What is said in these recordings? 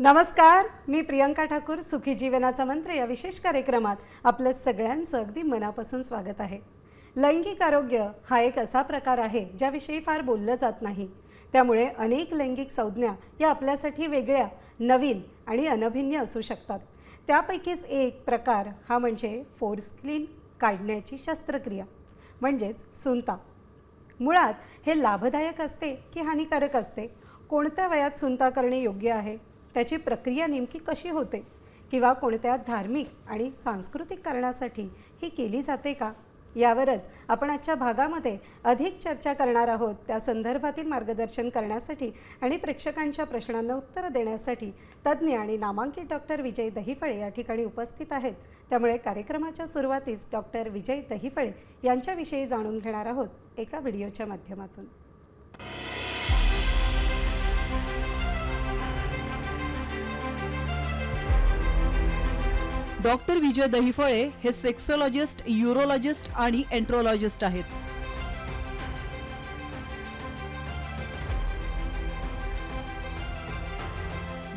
नमस्कार, मी प्रियंका ठाकूर. सुखी जीवनाचा मंत्र या विशेष कार्यक्रमात आपलं सगळ्यांचं अगदी मनापासून स्वागत आहे. लैंगिक आरोग्य हा एक असा प्रकार आहे ज्याविषयी फार बोललं जात नाही. त्यामुळे अनेक लैंगिक संज्ञा या आपल्यासाठी वेगळ्या, नवीन आणि अनभिज्ञ असू शकतात. त्यापैकीच एक प्रकार हा म्हणजे फोरस्क्रीन काढण्याची शस्त्रक्रिया म्हणजेच सुनता. मुळात हे लाभदायक असते की हानिकारक असते? कोणत्या वयात सुनता करणे योग्य आहे? त्याची प्रक्रिया नेमकी कशी होते? किंवा कोणत्या धार्मिक आणि सांस्कृतिक कारणासाठी ही केली जाते का? यावरच आपण आजच्या भागामध्ये अधिक चर्चा करणार आहोत. त्या संदर्भातील मार्गदर्शन करण्यासाठी आणि प्रेक्षकांच्या प्रश्नांना उत्तर देण्यासाठी तज्ज्ञ आणि नामांकित डॉक्टर विजय दहिफळे या ठिकाणी उपस्थित आहेत. त्यामुळे कार्यक्रमाच्या सुरुवातीस डॉक्टर विजय दहिफळे यांच्याविषयी जाणून घेणार आहोत एका व्हिडिओच्या माध्यमातून. डॉक्टर विजय दहिफळे हे सेक्सोलॉजिस्ट, यूरोलॉजिस्ट आणि एंट्रोलॉजिस्ट आहेत.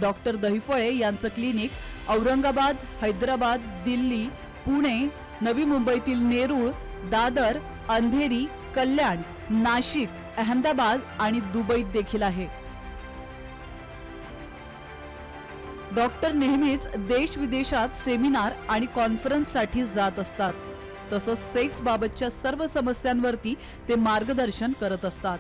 डॉक्टर दहिफळे यांचं क्लिनिक औरंगाबाद, हैदराबाद, दिल्ली, पुणे, नवी मुंबईतील नेरूळ, दादर, अंधेरी, कल्याण, नाशिक, अहमदाबाद आणि दुबईत देखील आहे. डॉक्टर नेहमीच देश विदेशात सेमिनार आणि कॉन्फरन्ससाठी जात असतात. तसंच सेक्स बाबतच्या सर्व समस्यांवरती ते मार्गदर्शन करत असतात.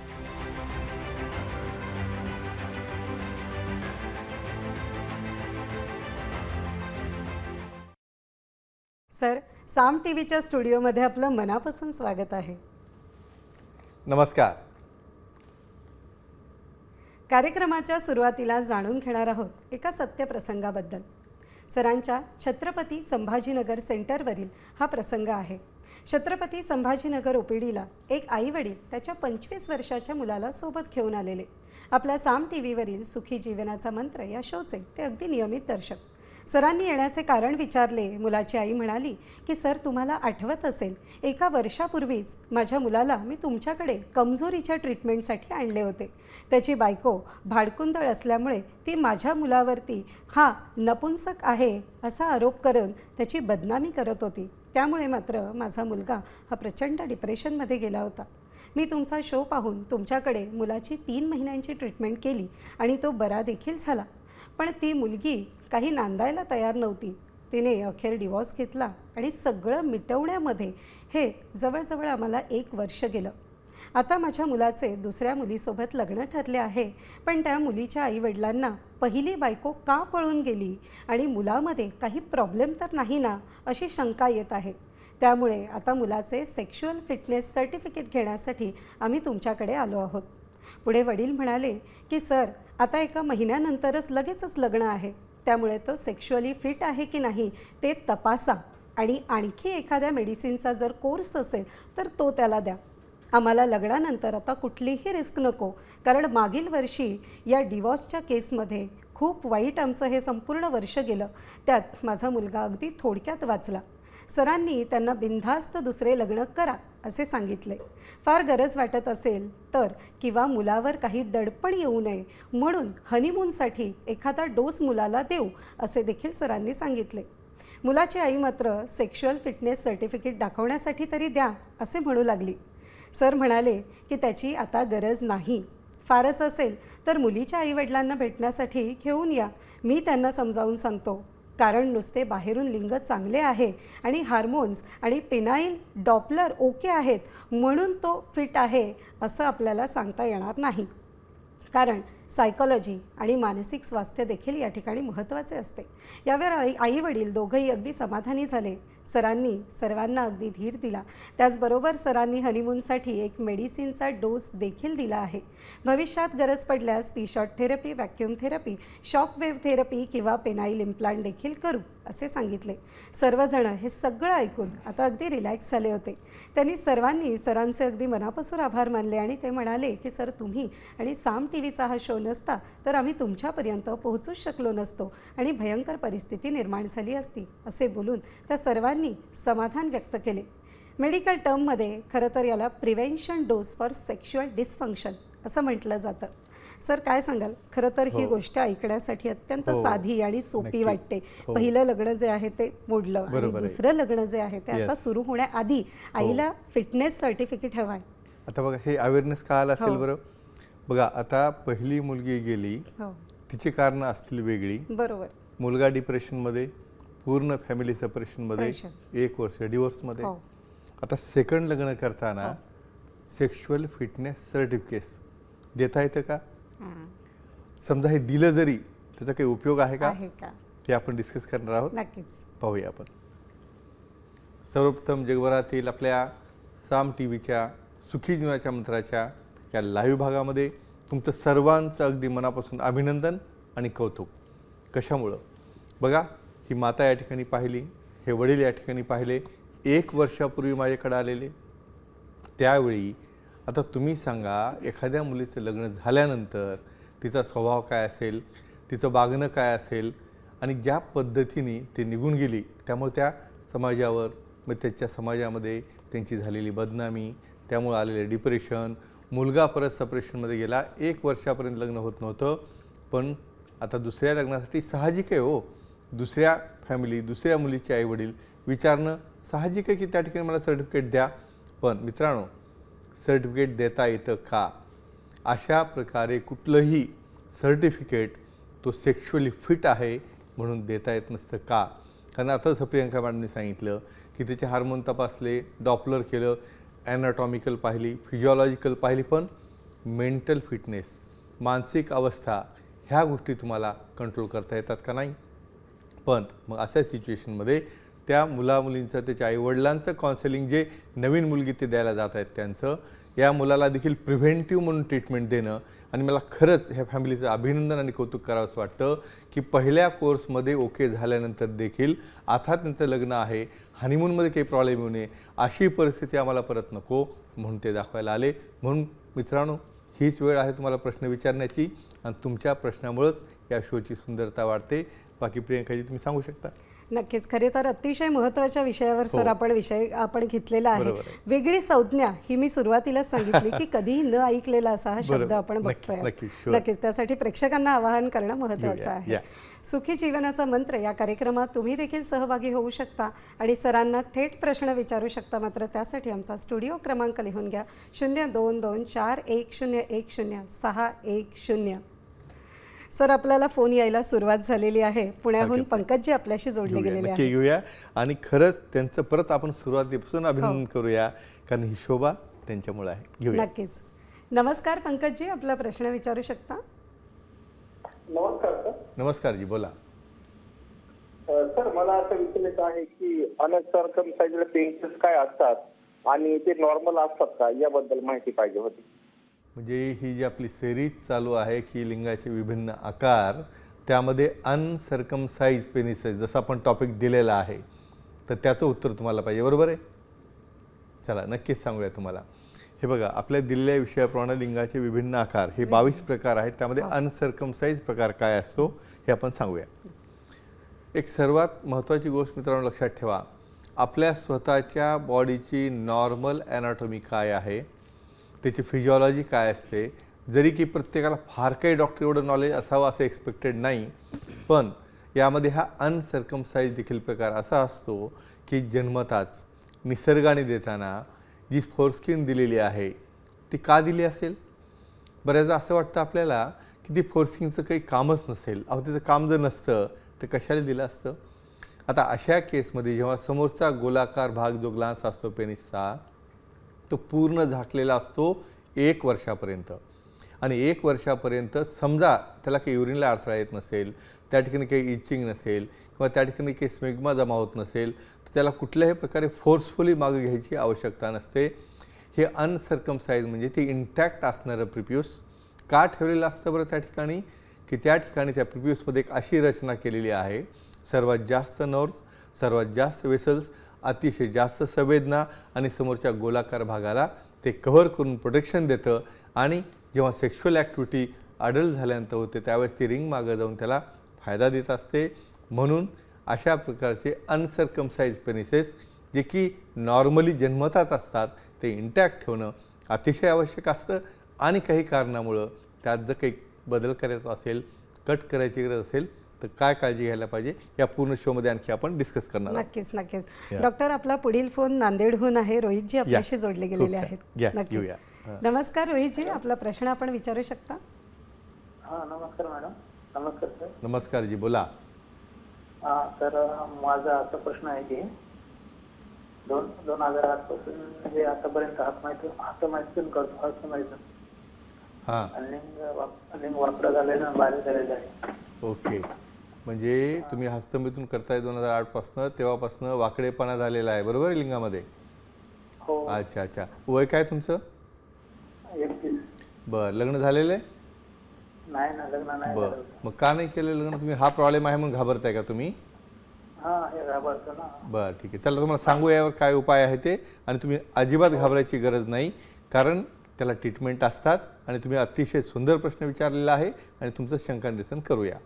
सर, साम टीव्हीच्या स्टुडिओमध्ये आपलं मनापासून स्वागत आहे. नमस्कार. कार्यक्रमाच्या सुरुवातीला जाणून घेणार आहोत एका सत्यप्रसंगाबद्दल. सरांच्या छत्रपती संभाजीनगर सेंटरवरील हा प्रसंग आहे. छत्रपती संभाजीनगर ओपीडीला एक आईवडील त्याच्या 25 वर्षाच्या मुलाला सोबत घेऊन आलेले. आपल्या साम टीव्हीवरील सुखी जीवनाचा मंत्र या शोचे ते अगदी नियमित दर्शक. सरांनी येण्याचे कारण विचारले. मुलाची आई म्हणाली की सर, तुम्हाला आठवत असेल, एका वर्षापूर्वीच माझ्या मुलाला मी तुमच्याकडे कमजोरीच्या ट्रीटमेंटसाठी आणले होते. त्याची बायको भाडकुंदळ असल्यामुळे ती माझ्या मुलावरती हा नपुंसक आहे असा आरोप करून त्याची बदनामी करत होती. त्यामुळे मात्र माझा मुलगा हा प्रचंड डिप्रेशनमध्ये गेला होता. मी तुमचा शो पाहून तुमच्याकडे मुलाची 3 महिन्यांची ट्रीटमेंट केली आणि तो बरा देखील झाला. पण ती मुलगी काही नांदायला तयार नव्हती. तिने अखेर डिवॉर्स घेतला आणि सगळं मिटवण्यामध्ये हे जवळजवळ आम्हाला 1 वर्ष गेलं. आता माझ्या मुलाचे दुसऱ्या मुलीसोबत लग्न ठरले आहे. पण त्या मुलीच्या आईवडिलांना पहिली बायको का पळून गेली आणि मुलामध्ये काही प्रॉब्लेम तर नाही ना, अशी शंका येत आहे. त्यामुळे आता मुलाचे सेक्शुअल फिटनेस सर्टिफिकेट घेण्यासाठी आम्ही तुमच्याकडे आलो आहोत. पुढे वडील म्हणाले की सर, आता एका महिन्यानंतरच लगेचच लग्न आहे. त्यामुळे तो सेक्शुअली फिट आहे की नाही ते तपासा आणि आणखी एखाद्या मेडिसिनचा जर कोर्स असेल तर तो त्याला द्या. आम्हाला लग्नानंतर आता कुठलीही रिस्क नको, कारण मागील वर्षी या डिवॉर्सच्या केसमध्ये खूप वाईट आमचं हे संपूर्ण वर्ष गेलं. त्यात माझा मुलगा अगदी थोडक्यात वाचला. सरांनी त्यांना बिनधास्त दुसरे लग्न करा असे सांगितले. फार गरज वाटत असेल तर, किंवा मुलावर काही दडपण येऊ नये म्हणून हनीमूनसाठी एखादा डोस मुलाला देऊ असे देखील सरांनी सांगितले. मुलाची आई मात्र सेक्शुअल फिटनेस सर्टिफिकेट दाखवण्यासाठी तरी द्या असे म्हणू लागली. सर म्हणाले की त्याची आता गरज नाही. फारच असेल तर मुलीच्या आईवडिलांना भेटण्यासाठी घेऊन या, मी त्यांना समजावून सांगतो. कारण नुसते बाहेरून लिंग चांगले आहे आणि हार्मोन्स आणि पेनाईल डॉपलर ओके आहेत म्हणून तो फिट आहे असं आपल्याला सांगता येणार नाही. कारण सायकॉलॉजी आणि मानसिक स्वास्थ्य देखील या ठिकाणी महत्त्वाचे असते. यावर आई वडील दोघंही अगदी समाधानी झाले. सरांनी सर्वांना अगदी धीर दिला. त्याचबरोबर सरांनी हनीमूनसाठी एक मेडिसिनचा डोस देखील दिला आहे. भविष्यात गरज पडल्यास P-shot therapy, vacuum therapy, shock wave therapy किंवा पेनाईल इम्प्लांट देखील करू असे सांगितले. सर्वजण हे सगळं ऐकून आता अगदी रिलॅक्स झाले होते. त्यांनी सर्वांनी सरांचे अगदी मनापासून आभार मानले आणि ते म्हणाले की सर, तुम्ही आणि साम टीव्हीचा हा शो नसता तर आम्ही तुमच्यापर्यंत पोहोचूच शकलो नसतो आणि भयंकर परिस्थिती निर्माण झाली असती असे बोलून त्या सर्वांनी समाधान व्यक्त केले. मेडिकल टर्ममध्ये खरं तर याला prevention dose for sexual dysfunction असं म्हटलं जातं. सर काय सांगाल, खरं तर ही हो. गोष्ट ऐकण्यासाठी अत्यंत हो. साधी आणि सोपी नक्कीच. वाटते. हो. पहिलं लग्न जे आहे ते मोडलं आणि बरोबर आहे. दुसरं लग्न जे आहे ते आता Yes. सुरू होण्याआधी आईला फिटनेस सर्टिफिकेट हवं आहे. आता बघा हे अवेअरनेस का आलं असेल हो. बरं. बघा आता पहिली मुलगी गेली, हो तिची कारणं असतील वेगळी. बरोबर. मुलगा डिप्रेशनमध्ये, पूर्ण फॅमिली सेपरेशनमध्ये, Pressure. 1 वर्ष डिवोर्समध्ये. हो आता सेकंड लग्न करताना सेक्शुअल फिटनेस सर्टिफिकेट देता येतं का? हां. समजा हे दिलं जरी त्याचा काही उपयोग आहे का, आहे का? हे आपण डिस्कस करणार आहोत. नक्कीच. पाहूया आपण. सर्वप्रथम जगभरातील आपल्या साम टी व्हीच्या सुखी जीवनाच्या मंत्राच्या या लाईव्ह भागामध्ये तुमचं सर्वांचं अगदी मनापासून अभिनंदन आणि कौतुक. कशामुळं? बघा, ही माता या ठिकाणी पाहिली, हे वडील या ठिकाणी पाहिले, 1 वर्षापूर्वी माझ्याकडे आलेले. त्यावेळी आता तुम्ही सांगा, एखाद्या मुलीचं लग्न झाल्यानंतर तिचा स्वभाव काय असेल, तिचं वागणं काय असेल आणि ज्या पद्धतीने ती निघून गेली, त्यामुळे त्या समाजावर, मग त्याच्या समाजामध्ये त्यांची झालेली बदनामी, त्यामुळे आलेले डिप्रेशन, मुलगा परत सपरेशनमध्ये गेला, 1 वर्षापर्यंत लग्न होत नव्हतं. पण आता दुसऱ्या लग्नासाठी साहजिक आहे हो, दुसऱ्या फॅमिली, दुसऱ्या मुलीचे आईवडील विचारणं साहजिक आहे की त्या ठिकाणी मला सर्टिफिकेट द्या. पण मित्रांनो, सर्टिफिकेट देता येतं का? अशा प्रकारे कुठलंही सर्टिफिकेट तो सेक्शुअली फिट आहे म्हणून देता येत नसतं का? कारण आता जसं प्रियंका मॅडमने सांगितलं की त्याचे हार्मोन तपासले, डॉपलर केलं, ॲनाटॉमिकल पाहिली, फिजिओलॉजिकल पाहिली, पण मेंटल फिटनेस, मानसिक अवस्था, ह्या गोष्टी तुम्हाला कंट्रोल करता येतात का? नाही. पण मग अशा सिच्युएशनमध्ये त्या मुलामुलींचं, त्याच्या आईवडिलांचं काउन्सिलिंग, जे नवीन मुलगी ते द्यायला जात आहेत त्यांचं, या मुलाला देखील प्रिव्हेंटिव्ह म्हणून ट्रीटमेंट देणं. आणि मला खरंच ह्या फॅमिलीचं अभिनंदन आणि कौतुक करावंसं वाटतं की पहिल्या कोर्समध्ये ओके झाल्यानंतर देखील आता त्यांचं लग्न आहे, हनीमूनमध्ये काही प्रॉब्लेम येऊ नये, अशी परिस्थिती आम्हाला परत नको म्हणून ते दाखवायला आले. म्हणून मित्रांनो, हीच वेळ आहे तुम्हाला प्रश्न विचारण्याची आणि तुमच्या प्रश्नामुळंच या शोची सुंदरता वाढते. बाकी प्रियंकाजी तुम्ही सांगू शकता. नक्कीच. खरे तर अतिशय महत्त्वाच्या विषयावर सर आपण घेतलेला आहे. बरोबर आहे. वेगळी संज्ञा ही मी सुरुवातीलाच सांगितली की कधीही न ऐकलेला असा हा शब्द बरोबर. आपण नक्कीच, बघतोय. नक्कीच, sure. नक्कीच. त्यासाठी प्रेक्षकांना आवाहन करणं महत्त्वाचं आहे. या. सुखी जीवनाचा मंत्र या कार्यक्रमात तुम्ही देखील सहभागी होऊ शकता आणि सरांना थेट प्रश्न विचारू शकता. मात्र त्यासाठी आमचा स्टुडिओ क्रमांक लिहून घ्या, 0224101610. सर, आपल्याला फोन यायला सुरुवात झालेली आहे. पुण्याहून पंकजजी आपल्याशी जोडले गेलेले नक्की आहेत. घेऊया आणि खरंच त्यांचं परत आपण सुरुवातीपासून अभिनंदन करूया, कारण ही शोभा त्यांच्यामुळे आहे. घेऊया. नक्कीच. नमस्कार पंकजजी, आपला प्रश्न विचारू शकता. नमस्कार सर. नमस्कार जी, बोला. सर, मला असं विचारायचं आहे की अनसर्कमसाइज्ड पेनिस काय असतात आणि ते नॉर्मल असतात का, याबद्दल माहिती पाहिजे होती. म्हणजे ही जी आपली सिरीज चालू आहे की लिंगाचे विभिन्न आकार, त्यामध्ये अनसर्कमसाइज पेनिसेस जसं आपण टॉपिक दिलेला आहे, तर त्याचं उत्तर तुम्हाला पाहिजे, बरोबर आहे? चला नक्कीच सांगूया तुम्हाला. हे बघा, आपल्या दिलेल्या विषयाप्रमाणे लिंगाचे विभिन्न आकार हे 22 प्रकार आहेत. त्यामध्ये अनसर्कमसाइज प्रकार काय असतो हे आपण सांगूया. एक सर्वात महत्त्वाची गोष्ट मित्रांनो लक्षात ठेवा, आपल्या स्वतःच्या बॉडीची नॉर्मल ॲनाटॉमी काय आहे, त्याची फिजिओलॉजी काय असते. जरी की प्रत्येकाला फार काही डॉक्टर एवढं नॉलेज असावं असं एक्सपेक्टेड नाही, पण यामध्ये हा अनसर्कमसाइज देखील प्रकार असा असतो की जन्मताच निसर्गाने देताना जी फोरस्किन दिलेली आहे ती का दिली असेल? बऱ्याचदा असं वाटतं आपल्याला की ती फोरस्किनचं काही कामच नसेल. अहो, त्याचं काम जर नसतं तर कशाला दिलं असतं? आता अशा केसमध्ये जेव्हा समोरचा गोलाकार भाग जो ग्लास असतो पेनिसचा, तो पूर्ण झाकलेला असतो 1 वर्षापर्यंत. आणि 1 वर्षापर्यंत समजा त्याला काही युरिनला अडथळा येत नसेल, त्या ठिकाणी काही इचिंग नसेल किंवा त्या ठिकाणी काही स्मेग्मा जमा होत नसेल, तर त्याला कुठल्याही प्रकारे फोर्सफुली मागे घ्यायची आवश्यकता नसते. हे अनसर्कमसाइज म्हणजे ते इंटॅक्ट असणारं प्रिप्यूस का ठेवलेलं असतं बरं त्या ठिकाणी, की त्या ठिकाणी त्या प्रिप्यूसमध्ये एक अशी रचना केलेली आहे, सर्वात जास्त नर्व्स, सर्वात जास्त वेसल्स, अतिशय जास्त संवेदना आणि समोरच्या गोलाकार भागाला ते कव्हर करून प्रोटेक्शन देतं. आणि जेव्हा सेक्शुअल ॲक्टिव्हिटी अडल्ट झाल्यानंतर होते त्यावेळेस ती रिंग मागं जाऊन त्याला फायदा देत असते. म्हणून अशा प्रकारचे अनसर्कमसाइज पेनिसेस जे की नॉर्मली जन्मतात असतात ते इंटॅक्ट ठेवणं अतिशय आवश्यक असतं. आणि काही कारणामुळं त्यात जर काही बदल करायचा असेल, कट करायची गरज असेल तर काय काळजी घ्यायला पाहिजे या पूर्ण शोमध्ये आणखी आपण डिस्कस करणार आहोत. नक्कीच नक्कीच. या. डॉक्टर, आपला पुढील फोन नांदेडहून आहे. रोहितजी आपल्याशी जोडले खूप गेलेले छान. आहेत. या, नक्कीच. घेऊया. हां. नमस्कार रोहितजी, आपला प्रश्न आपण विचारू शकता. हा नमस्कार मॅडम. नमस्कार सर. नमस्कार जी, बोला. हा तर माझा असा प्रश्न आहे की 2008 पासून म्हणजे आतापर्यंत हातमायसून करतो. हस्तमायसून हां, लिंग वापरा झालेलं बारीक झालेलं आहे. ओके. म्हणजे तुम्ही हस्तमिथून करताय 2008 पासनं, तेव्हापासनं वाकडेपणा झालेला आहे, बरोबर आहे लिंगामध्ये? हो. अच्छा अच्छा. वय काय तुमचं? 31. बरं, लग्न झालेलं आहे? नाही ना, लग्न नाही बरं, झालं. मग का नाही केलं लग्न तुम्ही? हा प्रॉब्लेम आहे म्हणून घाबरताय का तुम्ही? हा हे घाबरतो ना. बरं, ठीक आहे. चला तुम्हाला सांगू यावर काय उपाय आहे ते. आणि तुम्ही अजिबात घाबरायची गरज नाही, कारण त्याला ट्रीटमेंट असतात. आणि तुम्ही अतिशय सुंदर प्रश्न विचारलेला आहे आणि तुमचं शंकानिरसन करूया.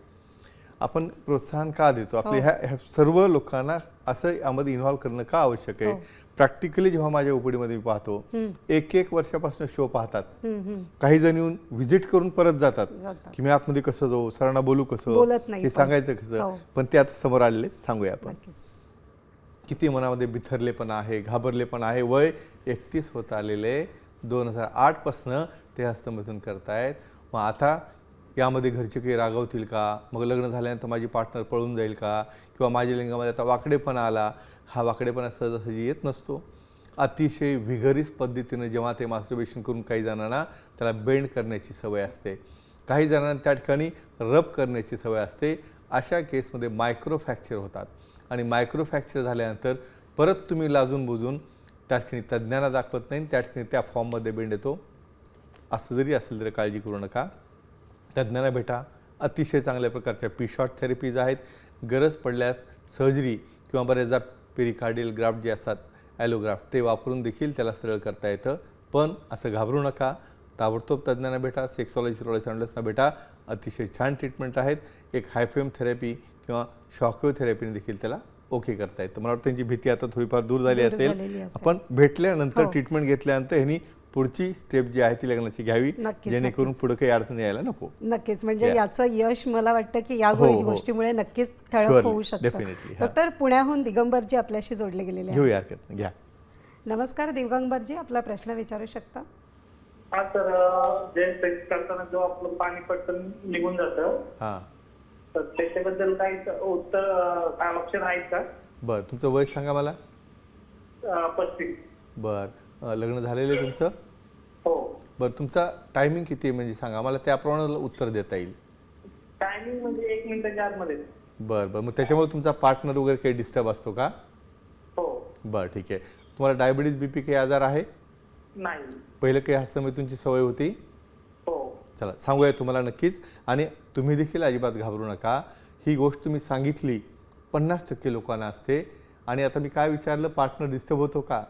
आपण प्रोत्साहन का देतो? आपले ह्या सर्व लोकांना असं यामध्ये इन्व्हॉल्व करणं का आवश्यक आहे? प्रॅक्टिकली जेव्हा माझ्या ओपीडीमध्ये मी पाहतो, एक वर्षापासून शो पाहतात. काही जण येऊन व्हिजिट करून परत जातात की मी आतमध्ये कसं जाऊ, सरांना बोलू कसं, बोलत नाही हे पण. सांगायचं कसं. हो. पण ते आता समोर आलेले सांगूया आपण. नक्कीच. किती मनामध्ये बिथरलेपणा आहे, घाबरलेपणा आहे. वय 31 होत आलेले, 2008 पासनं ते हस्तमैथून करतायत. मग आता यामध्ये घरचे काही रागवतील का? मग लग्न झाल्यानंतर माझी पार्टनर पळून जाईल का? किंवा माझ्या लिंगामध्ये आता वाकडेपणा आला. हा वाकडेपणा सहजासहजी येत नसतो. अतिशय व्हिगरीस पद्धतीनं जेव्हा ते मास्टरबेशन करून काही जणांना त्याला बेंड करण्याची सवय असते, काही जणांना त्या ठिकाणी रब करण्याची सवय असते. अशा केसमध्ये मायक्रो फ्रॅक्चर होतात. आणि मायक्रो फ्रॅक्चर झाल्यानंतर परत तुम्ही लाजून बुजून त्या ठिकाणी तज्ज्ञांना दाखवत नाही, त्या ठिकाणी त्या फॉर्ममध्ये बेंड येतो. असं जरी असेल तरी काळजी करू नका, तज्ज्ञांना भेटा. अतिशय चांगल्या प्रकारच्या पी-शॉट थेरपीज आहेत. गरज पडल्यास सर्जरी किंवा बऱ्याचदा पेरिकार्डियल ग्राफ्ट जे असतात, ॲलोग्राफ्ट, ते वापरून देखील त्याला सरळ करता येतं. पण असं घाबरू नका, ताबडतोब तज्ज्ञांना भेटा, सेक्सॉलॉजी रोलॉजिस्टना भेटा. अतिशय छान ट्रीटमेंट आहेत. एक हायफेम थेरपी किंवा शॉकवेव्ह थेरपीने देखील त्याला ओके करता येतं. मला वाटतं त्यांची भीती आता थोडीफार दूर झाली झालेली असेल. असेल. आपण भेटल्यानंतर हो. ट्रीटमेंट घेतल्यानंतर ह्यांनी पुढची स्टेप जी आहे ती लग्नाची घ्यावी, नक्कीच, जेणेकरून नक्कीच. पुढे काही अडचण यायला नको. नक्कीच. म्हणजे या. याचं यश मला वाटतं की या हो, हो. गोष्टीमुळे नक्कीच ठळक Surely, होऊ शकतं. definitely, हा. डॉक्टर, पुण्याहून दिगंबरजी आपल्याशी जोडले गेलेले आहेत. घेऊया, हरकत नाही, घ्या. नमस्कार दिगंबरजी, आपला प्रश्न विचारू शकता. हा तर जे सेक्स करताना जेव्हा आपलं पाणी पटकन निघून जातं, हां, तर त्याच्याबद्दल काही उत्तर काय ऑप्शन आहेत का? बरं. तुमचं वय सांगा मला. 35. बरं, लग्न झालेलं आहे तुमचं? हो. बरं, तुमचा टायमिंग किती आहे म्हणजे सांगा मला, त्याप्रमाणे उत्तर देता येईल. टायमिंग म्हणजे 1 मिनिटाच्या आतमध्ये. बरं बरं. मग त्याच्यामुळे तुमचा पार्टनर वगैरे काही डिस्टर्ब असतो का? हो. बरं, ठीक आहे. तुम्हाला डायबिटीज, बीपी काही आजार आहे? नाही. पहिलं काही हस्तमैथूनची सवय होती? हो. चला सांगूया तुम्हाला नक्कीच. आणि तुम्ही देखील अजिबात घाबरू नका. ही गोष्ट तुम्ही सांगितली 50% लोकांना असते. आणि आता मी काय विचारलं, पार्टनर डिस्टर्ब होतो का?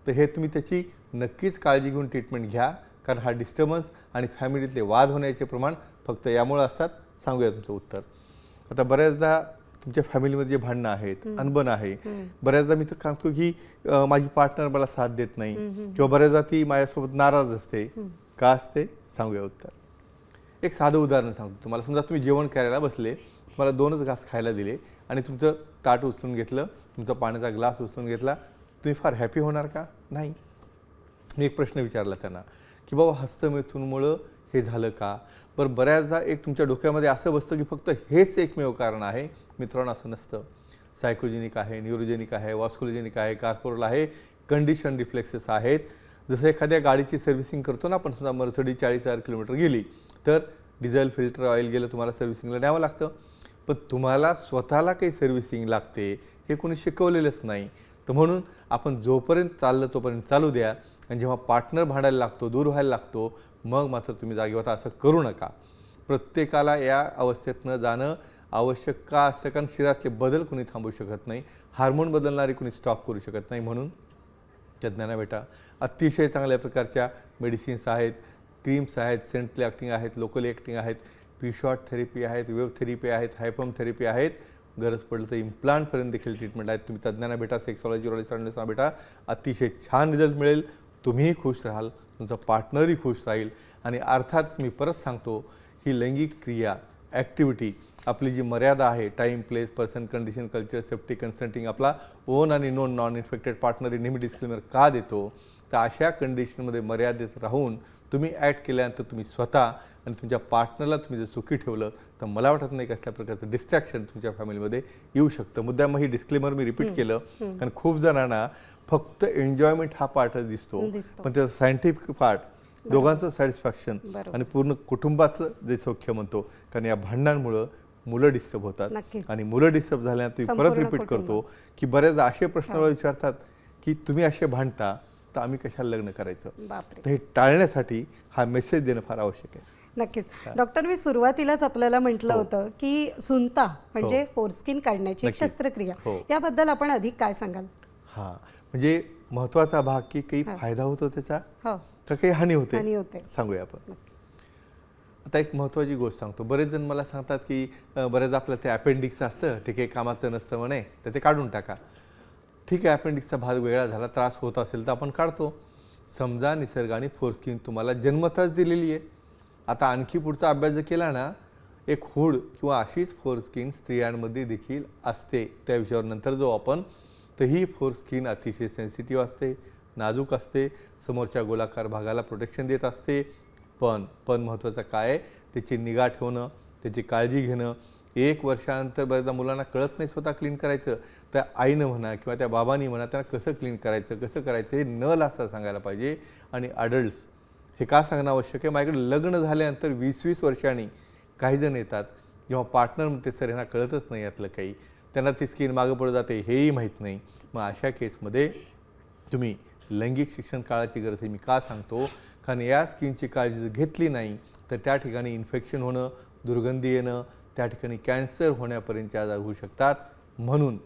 तर हे तुम्ही त्याची नक्कीच काळजी घेऊन ट्रीटमेंट घ्या, कारण हा डिस्टर्बन्स आणि फॅमिलीतले वाद होण्याचे प्रमाण फक्त यामुळे असतात. सांगूया तुमचं उत्तर. आता बऱ्याचदा तुमच्या फॅमिलीमध्ये जे भांडणं आहेत, अनबन आहे, बऱ्याचदा मी तर सांगतो की माझी पार्टनर मला साथ देत नाही, किंवा बऱ्याचदा ती माझ्यासोबत नाराज असते. का असते? सांगूया उत्तर. एक साधं उदाहरण सांगतो तुम्हाला. समजा तुम्ही जेवण करायला बसले, तुम्हाला 2च घास खायला दिले आणि तुमचं ताट उचलून घेतलं, तुमचा पाण्याचा ग्लास उचलून घेतला, तुम्ही फार हॅपी होणार का? नाही. मी एक प्रश्न विचारला त्यांना की बाबा हस्तमैथूनमुळं हे झालं का? बरं, बऱ्याचदा एक तुमच्या डोक्यामध्ये असं बसतं की फक्त हेच एकमेव कारण आहे. मित्रांनो, असं नसतं. सायकोजेनिक आहे, न्यूरोजेनिक आहे, वॉस्कुलोजेनिक आहे, कार्पोरल आहे, कंडिशन रिफ्लेक्सेस आहेत. जसं एखाद्या गाडीची सर्व्हिसिंग करतो ना आपण, समजा मर्सिडीज 40,000 किलोमीटर गेली तर डिझेल फिल्टर ऑइल गेलं, तुम्हाला सर्व्हिसिंगला न्यावं लागतं. पण तुम्हाला स्वतःला काही सर्व्हिसिंग लागते हे कोणी शिकवलेलंच नाही. तर म्हणून आपण जोपर्यंत चाललं तोपर्यंत चालू द्या. आणि जेव्हा पार्टनर भांडायला लागतो, दूर व्हायला लागतो, मग मात्र तुम्ही जागी होता. असं करू नका. प्रत्येकाला या अवस्थेतनं जाणं आवश्यक का असतं? कारण शरीरातले बदल कोणी थांबवू शकत नाही, हार्मोन बदलणारे कोणी स्टॉप करू शकत नाही. म्हणून तज्ज्ञांना भेटा. अतिशय चांगल्या प्रकारच्या मेडिसिन्स आहेत, क्रीम्स आहेत, सेंट्रली ॲक्टिंग आहेत, लोकली ॲक्टिंग आहेत, पी-शॉट थेरपी आहेत, वेव्ह थेरपी आहेत, हायपम थेरपी आहेत. गरज पडलं तर इम्प्लांटपर्यंत देखील ट्रीटमेंट आहेत. तुम्ही तज्ज्ञांना भेटा, सेक्सॉलॉजी रोलॉजिस्टना भेटा. अतिशय छान रिझल्ट मिळेल. तुम्हीही खुश राहाल, तुमचा पार्टनरही खुश राहील. आणि अर्थातच मी परत सांगतो ही लैंगिक क्रिया ॲक्टिव्हिटी आपली जी मर्यादा आहे, time, place, person, condition, culture, safety, consulting, आपला ओन आणि नॉन इन्फेक्टेड पार्टनर नेहमी डिस्क्लेमर का देतो, तर अशा कंडिशनमध्ये मर्यादित राहून तुम्ही ॲक्ट केल्यानंतर तुम्ही स्वतः आणि तुमच्या पार्टनरला तुम्ही जर सुखी ठेवलं तर मला वाटत नाही की असल्या प्रकारचं डिस्ट्रॅक्शन तुमच्या फॅमिलीमध्ये येऊ शकतं. मुद्दाम ही डिस्क्लेमर मी रिपीट केलं कारण खूप जणांना फक्त एन्जॉयमेंट हा पार्टच दिसतो, पण त्याचा सायंटिफिक पार्ट, दोघांचं सॅटिस्फॅक्शन आणि पूर्ण कुटुंबाचं जे सौख्य म्हणतो. कारण या भांडणांमुळं मुलं डिस्टर्ब होतात नक्कीच. आणि मुलं डिस्टर्ब झाल्यानंतर मी परत संपूर्ण रिपीट कुटुंब. करतो की बरेचदा असे प्रश्न मला विचारतात की तुम्ही असे भांडता तर आम्ही कशाला लग्न करायचं. बापरे. तर हे टाळण्यासाठी हा मेसेज देणं फार आवश्यक आहे. नक्कीच. डॉक्टर, मी सुरुवातीलाच आपल्याला म्हटलं होतं की सुनता म्हणजे फोरस्किन काढण्याची एक नक्कीच. शस्त्रक्रिया, हो. याबद्दल आपण अधिक काय सांगाल? हां, म्हणजे महत्त्वाचा भाग की काही फायदा होतो त्याचा हो, का काही हानी हानी होते होते. सांगूया आपण. आता एक महत्त्वाची गोष्ट सांगतो. बरेच जण मला सांगतात की बरेच आपलं ते अपेंडिक्स असतं, ते काही कामाचं नसतं म्हणे, तर ते काढून टाका. ठीक आहे, अपेंडिक्सचा भाग वेगळा झाला, त्रास होत असेल तर आपण काढतो. समजा निसर्गाने फोरस्किन तुम्हाला जन्मताच दिलेली आहे. आता आणखी पुढचा अभ्यास जर केला ना, एक हूड किंवा अशीच फोरस्किन स्त्रियांमध्ये देखील असते. त्या विषयावर नंतर जो आपण, तर ही फोरस्किन अतिशय सेन्सिटिव्ह असते, नाजूक असते, समोरच्या गोलाकार भागाला प्रोटेक्शन देत असते. पण महत्त्वाचं काय आहे, त्याची निगा ठेवणं, त्याची काळजी घेणं. 1 वर्षानंतर बऱ्याचदा मुलांना कळत नाही स्वतः क्लीन करायचं, त्या आईनं म्हणा किंवा त्या बाबांनी म्हणा त्यांना कसं क्लीन करायचं, कसं करायचं हे न लाजता सांगायला पाहिजे. आणि अडल्ट्स हे का सांगणं आवश्यक आहे, माझ्याकडे लग्न झाल्यानंतर 20-20 वर्षांनी काही जण येतात जेव्हा पार्टनर म्हणते सर ह्यांना कळतच नाही यातलं काही, त्यांना ती स्किन मागं पडत जाते हेही माहीत नाही. मग अशा केसमध्ये तुम्ही लैंगिक शिक्षण काळाची गरज आहे. मी का सांगतो, कारण या स्किनची काळजी जर घेतली नाही तर त्या ठिकाणी इन्फेक्शन होणं, दुर्गंधी येणं, त्या ठिकाणी कॅन्सर होण्यापर्यंतचे आजार होऊ शकतात. म्हणून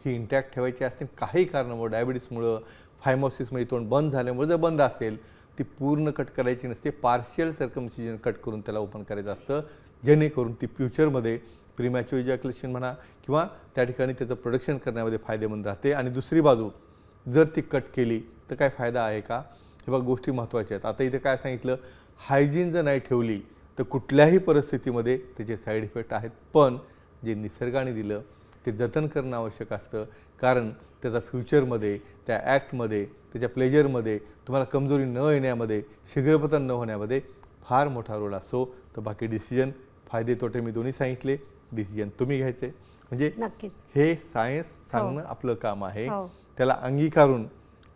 ही इंटॅक्ट ठेवायची असते. काही कारणामुळे, डायबिटीसमुळं, फायमोसिसमध्ये तोंड बंद झाल्यामुळे जर बंद असेल, ती पूर्ण कट करायची नसते, पार्शियल सर्कमसिजन कट करून त्याला ओपन करायचं असतं, जेणेकरून ती फ्युचरमध्ये प्रीमॅच्युअर इजॅक्युलेशन म्हणा किंवा त्या ठिकाणी त्याचं प्रोडक्शन करण्यामध्ये फायदेमंद राहते. आणि दुसरी बाजू जर ती कट केली तर काय फायदा आहे का, हे बघा गोष्टी महत्त्वाच्या आहेत. आता इथे काय सांगितलं, हायजीन जर नाही ठेवली तर कुठल्याही परिस्थितीमध्ये त्याचे साईड इफेक्ट आहेत. पण जे निसर्गाने दिलं ते जतन करणं आवश्यक असतं, कारण त्याचा फ्युचरमध्ये, त्या ॲक्टमध्ये, त्याच्या प्लेजरमध्ये, तुम्हाला कमजोरी न येण्यामध्ये, शीघ्रपतन न होण्यामध्ये फार मोठा रोल असतो. तर बाकी डिसिजन, फायदे तोटे मी दोन्ही सांगितले, डिसिजन तुम्ही घ्यायचे. म्हणजे नक्कीच. हे सायन्स सांगणं आपलं काम आहे, हो. त्याला अंगीकारून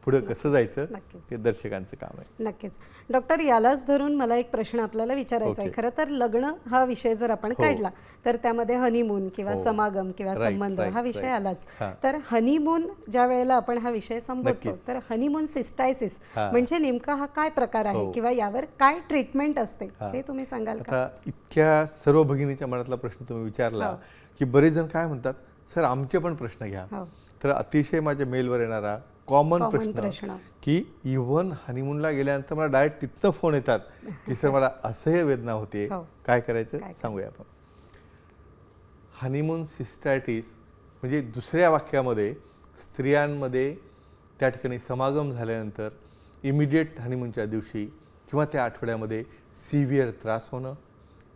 पुढं कसं जायचं नक्कीच. हे दर्शकांचं काम आहे. नक्कीच. डॉक्टर, यालाच धरून मला एक प्रश्न आपल्याला विचारायचा आहे. ओके. खरं तर लग्न हा विषय जर आपण काढला तर त्यामध्ये हनीमून किंवा हो. समागम किंवा Right, संबंध right, हा विषय right. आलाच. हां. तर हनीमून ज्या वेळेला आपण हा विषय संबोधतो, नक्कीच. तर हनीमून सिस्टायसिस हां. म्हणजे नेमका हा काय प्रकार आहे हो. किंवा यावर काय ट्रीटमेंट असते हां. हे तुम्ही सांगाल का? आता इतक्या सर्व भगिनीच्या मनातला प्रश्न तुम्ही विचारला हो. की बरेच जण काय म्हणतात, सर आमचे पण प्रश्न घ्या. हो. तर अतिशय माझ्या मेलवर येणारा कॉमन प्रश्न. प्रश्न की इव्हन हनीमूनला गेल्यानंतर मला डायरेक्ट तिथनं फोन येतात की सर मला असह्य वेदना होते, हो. काय करायचं काय सांगूया आपण. हनीमून सिस्टायटिस म्हणजे दुसऱ्या वाक्यामध्ये स्त्रियांमध्ये त्या ठिकाणी समागम झाल्यानंतर इमिडिएट हनीमूनच्या दिवशी किंवा त्या आठवड्यामध्ये सिव्हिअर त्रास होणं,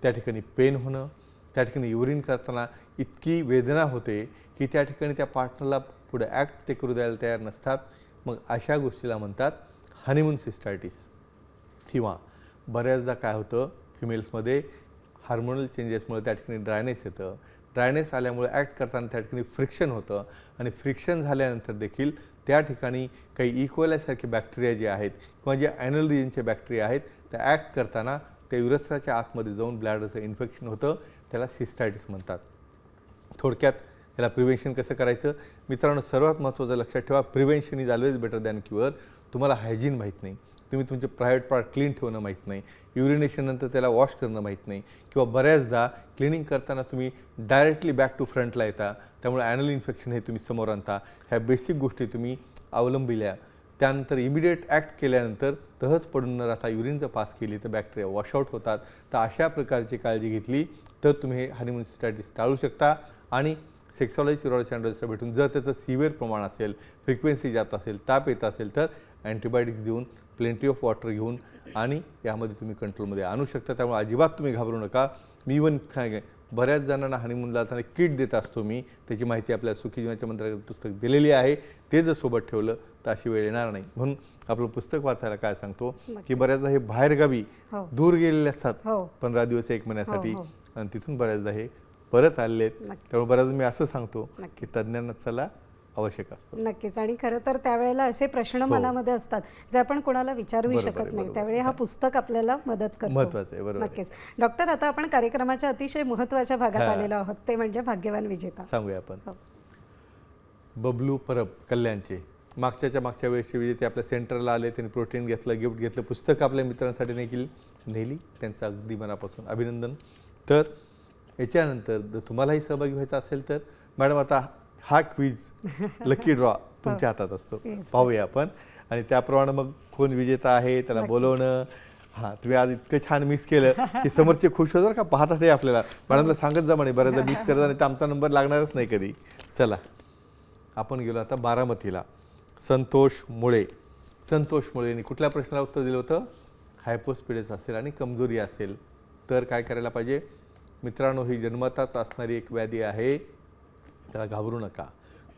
त्या ठिकाणी पेन होणं, त्या ठिकाणी युरिन करताना इतकी वेदना होते की त्या ठिकाणी त्या पार्टनरला पुढे ॲक्ट ते करू द्यायला तयार नसतात. मग अशा गोष्टीला म्हणतात हनीमून सिस्टायटिस. किंवा बऱ्याचदा काय होतं, फिमेल्समध्ये हार्मोनल चेंजेसमुळे त्या ठिकाणी ड्रायनेस येतं. ड्रायनेस आल्यामुळे ॲक्ट करताना त्या ठिकाणी फ्रिक्शन होतं आणि फ्रिक्शन झाल्यानंतर देखील त्या ठिकाणी काही इक्वलासारखे बॅक्टेरिया जे आहेत किंवा जे ॲनल रिजनचे बॅक्टेरिया आहेत त्या ॲक्ट करताना त्या युरथ्राच्या आतमध्ये जाऊन ब्लॅडरचं इन्फेक्शन होतं, त्याला सिस्टायटिस म्हणतात. थोडक्यात याला प्रिव्हेन्शन कसं करायचं मित्रांनो, सर्वात महत्त्वाचं लक्षात ठेवा, prevention is always better than cure. तुम्हाला हायजीन माहीत नाही, तुम्ही तुमचे प्रायव्हेट पार्ट क्लीन ठेवणं माहीत नाही, युरिनेशननंतर त्याला वॉश करणं माहीत नाही, किंवा बऱ्याचदा क्लिनिंग करताना तुम्ही डायरेक्टली बॅक टू फ्रंटला येता, त्यामुळे ॲनल इन्फेक्शन हे तुम्ही समोर आणता. ह्या बेसिक गोष्टी तुम्ही अवलंबिल्या, त्यानंतर इमिडिएट ॲक्ट केल्यानंतर तहच पडून न राहता युरिन जर पास केली तर बॅक्टेरिया वॉशआउट होतात. तर अशा प्रकारची काळजी घेतली तर तुम्ही हे हनीमून सिस्टायटिस टाळू शकता. आणि सेक्सॉलॉजिस्ट युरॉलॉजिस्ट अँड्रोलॉजिस्टला भेटून जर त्याचं सिव्हिअर प्रमाण असेल, फ्रिक्वेन्सी जात असेल, ताप येत असेल तर अँटीबायोटिक्स देऊन प्लेंटी ऑफ वॉटर घेऊन आणि यामध्ये तुम्ही कंट्रोलमध्ये आणू शकता. त्यामुळे अजिबात तुम्ही घाबरू नका. मी इवन काय बऱ्याच जणांना हनीमूनला जाताना किट देत असतो मी, त्याची माहिती आपल्या सुखी जीवनाच्या मंत्रालयात पुस्तक दिलेली आहे. ते जर सोबत ठेवलं तर अशी वेळ येणार नाही. म्हणून आपलं पुस्तक वाचायला काय सांगतो की बऱ्याचदा हे बाहेरगावी हो. दूर गेलेले असतात हो. 15 दिवस 1 महिन्यासाठी हो. आणि तिथून बऱ्याचदा हे परत आलेले आहेत. नक्कीच. त्यामुळे बऱ्याचदा मी असं सांगतो की नक्कीच. तज्ज्ञांना चला आवश्यक असतं. नक्कीच. आणि खरं तर त्यावेळेला असे प्रश्न मनामध्ये असतात जे आपण कोणाला विचारूही बरोबर आहे, शकत नाही. बरोबर. त्यावेळी हा पुस्तक आपल्याला मदत करतो. महत्त्वाचं आहे, बरोबर आहे. नक्कीच. डॉक्टर, आता आपण कार्यक्रमाच्या अतिशय महत्त्वाच्या भागात आलेलो आहोत, ते म्हणजे भाग्यवान विजेता. सांगूया आपण. हो. बबलू परब कल्याणचे मागच्या वेळेसचे विजेते आपल्या सेंटरला आले, त्यांनी प्रोटीन घेतलं, गिफ्ट घेतलं, पुस्तक आपल्या मित्रांसाठी नेली. त्यांचं अगदी मनापासून अभिनंदन. तर याच्यानंतर जर तुम्हालाही सहभागी व्हायचं असेल तर मॅडम आता हा क्विज लकी ड्रॉ तुमच्या हातात असतो. Yes. पाहूया आपण आणि त्याप्रमाणे मग कोण विजेता आहे त्याला बोलवणं. हां, तुम्ही आज इतकं छान मिस केलं की समोरचे खुश होतात का पाहतात हे आपल्याला. मॅडमला सांगत जा म्हणे बऱ्याचदा मिस करता नाही तर आमचा नंबर लागणारच नाही कधी. चला आपण गेलो आता बारामतीला. संतोष मुळेंनी कुठल्या प्रश्नाला उत्तर दिलं होतं? हायपोस्पिडस असेल आणि कमजोरी असेल तर काय करायला पाहिजे? मित्रांनो, ही जन्मताच असणारी एक व्याधी आहे, त्याला घाबरू नका.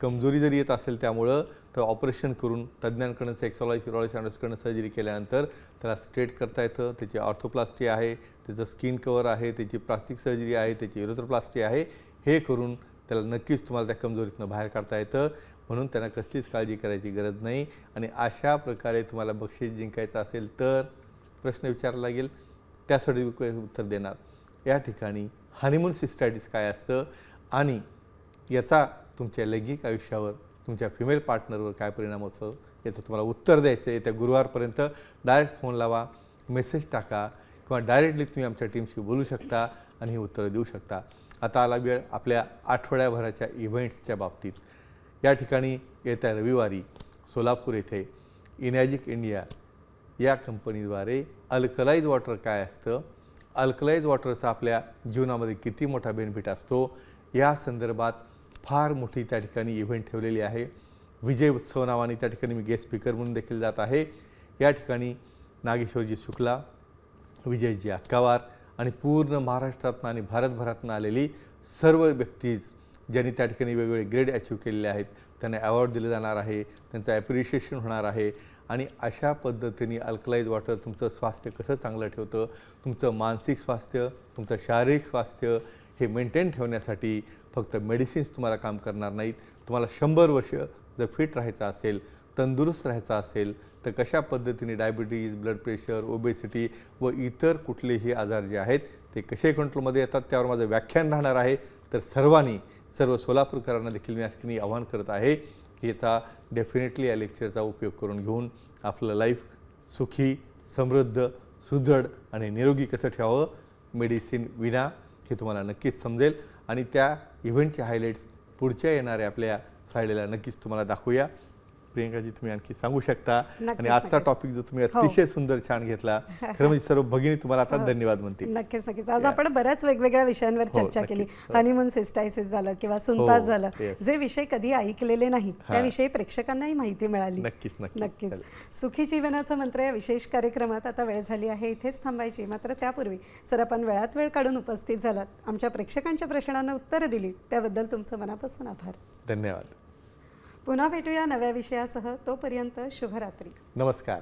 कमजोरी जरी येत असेल त्यामुळं तर ऑपरेशन करून तज्ज्ञांकडून सेक्सॉलॉजी युरॉलॉजिस्टकडून सर्जरी केल्यानंतर त्याला स्ट्रेट करता येतं. त्याची ऑर्थोप्लास्टी आहे, त्याचं स्किन कवर आहे, त्याची प्लास्टिक सर्जरी आहे, त्याची युरोथ्रोप्लास्टी आहे. हे करून त्याला नक्कीच तुम्हाला त्या कमजोरीतनं बाहेर काढता येतं. म्हणून त्यांना कसलीच काळजी करायची गरज नाही. आणि अशा प्रकारे तुम्हाला बक्षीस जिंकायचं असेल तर प्रश्न विचारायला लागेल, त्यासाठी उत्तर देणार. या ठिकाणी हनीमून सिस्टायटिस काय असतं आणि याचा तुमच्या लैंगिक आयुष्यावर, तुमच्या फिमेल पार्टनरवर काय परिणाम होतो याचं तुम्हाला उत्तर द्यायचं आहे. त्या गुरुवारपर्यंत डायरेक्ट फोन लावा, मेसेज टाका किंवा डायरेक्टली तुम्ही आमच्या टीमशी बोलू शकता आणि ही उत्तरं देऊ शकता. आता आला वेळ आपल्या आठवड्याभराच्या इव्हेंट्सच्या बाबतीत. या ठिकाणी येत्या रविवारी सोलापूर येथे इनॅजिक इंडिया या कंपनीद्वारे अल्कलाइज वॉटर काय असतं, अल्कलाइज वॉटरचा आपल्या जीवनामध्ये किती मोठा बेनिफिट असतो या संदर्भात फार मोठी त्या ठिकाणी इव्हेंट ठेवलेली आहे. विजय उत्सव नावाने त्या ठिकाणी मी गेस्ट स्पीकर म्हणून देखील जात आहे. या ठिकाणी नागेश्वरजी शुक्ला, विजयजी अक्कावार आणि पूर्ण महाराष्ट्रातनं आणि भारतभरातनं आलेली सर्व व्यक्तीज ज्यांनी त्या ठिकाणी वेगवेगळे ग्रेड अचीव केलेले आहेत त्यांना अवॉर्ड दिले जाणार आहे, त्यांचं ॲप्रिशिएशन होणार आहे. आणि अशा पद्धतीने अल्कलाइज वॉटर तुमचं स्वास्थ्य कसं चांगलं ठेवतं, तुमचं मानसिक स्वास्थ्य, तुमचं शारीरिक स्वास्थ्य हे मेंटेन ठेवण्यासाठी फक्त मेडिसिन्स तुम्हाला काम करणार नाहीत. तुम्हाला 100 वर्ष जर फिट राहायचं असेल, तंदुरुस्त राहायचं असेल तर कशा पद्धतीने डायबिटीज, ब्लड प्रेशर, ओबेसिटी व इतर कुठलेही आजार जे आहेत ते कसे कंट्रोलमध्ये येतात त्यावर माझं व्याख्यान राहणार आहे. तर सर्व सोलापूरकरांना देखील मी या ठिकाणी आवाहन करत आहे की याचा डेफिनेटली या लेक्चरचा उपयोग करून घेऊन आपलं लाईफ सुखी, समृद्ध, सुदृढ आणि निरोगी कसं ठेवावं मेडिसिन विना हे तुम्हाला नक्कीच समजेल. आणि त्या इव्हेंटचे हायलाईट्स पुढच्या येणाऱ्या आपल्या फ्रायडेला नक्कीच तुम्हाला दाखवूया. प्रियंकाजी तुम्ही आणखी सांगू शकता. आणि आजचा टॉपिक जो तुम्ही अतिशय सुंदर छान घेतला, खरं म्हणजे सर्व भगिनी तुम्हाला आता धन्यवाद म्हणतील. नक्कीच. आज आपण बऱ्याच वेगवेगळ्या विषयांवर चर्चा केली. हनीमून सिस्टायसिस झालं किंवा सुनताज झालं, जे विषय कधी ऐकलेले नाही त्याविषयी प्रेक्षकांनाही माहिती मिळाली. नक्कीच. सुखी जीवनाचा मंत्र या विशेष कार्यक्रमात आता वेळ झाली आहे इथेच थांबायची. मात्र त्यापूर्वी सर आपण वेळात वेळ काढून उपस्थित झालात, आमच्या प्रेक्षकांच्या प्रश्नांना उत्तरं दिली, त्याबद्दल तुमचं मनापासून आभार. धन्यवाद. पुन्हा भेटूया नव्या विषयासह. तोपर्यंत शुभरात्री. नमस्कार.